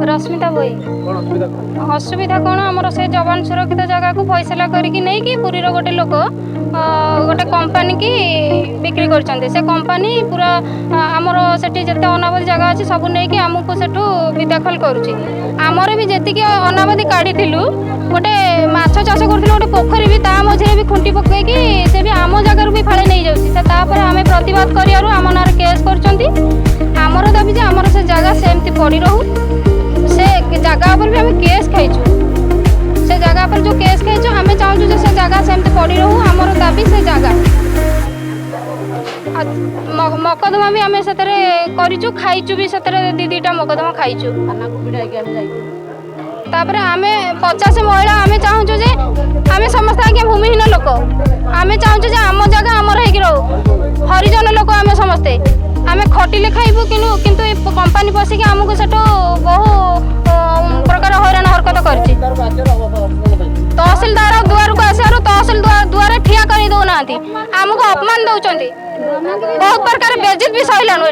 रश्मिता भोई। असुविधा कौन आमर से जवान सुरक्षित जगह को फैसला करके नहीं कि पुरीर गोटे लोक गोटे कंपनी की बिक्री कर से कंपनी पूरा आमर से जिते अनाबादी जगह अच्छी सब नहीं कि आमको से बेदखल करुच्ची। आमर भी जी अनाबादी काढ़ी गोटे माछ चाष कर गोटे पोखरी भी मझे भी खुंटी पकईकि से भी आम जगार भी फाड़े नहीं जाऊँगी आम प्रतिवाद कर आम ना केस कर दाबी जे आमर से जगह सेमती पड़ी रहू से जगह पर भी आम केस खाइचु से जगह पर जो केस खाइचु आम चाहूँ से जगह सेमती पड़ी रहू आमर दाबी से जगह मकदमा भी आम से करूँ खाइचु भी से दीटा मकदमा खाइचु तापर आम 50 महिला आम चाहूँ जे आम समस्त आज्ञा भूमिहीन लोक आम चाहूँ जे आम जगह आमर हो हरिजन लोक आम समस्ते आम खटिले खाइबू किंतु कंपनी पशिकी आमको से बहु प्रकार हैरान हरकत कर तहसिलदार द्वार को आसार तहसिलदार द्वारा ठिया कर दौना आमको अपमान दौरान बहुत प्रकार बेजित भी सहलानु।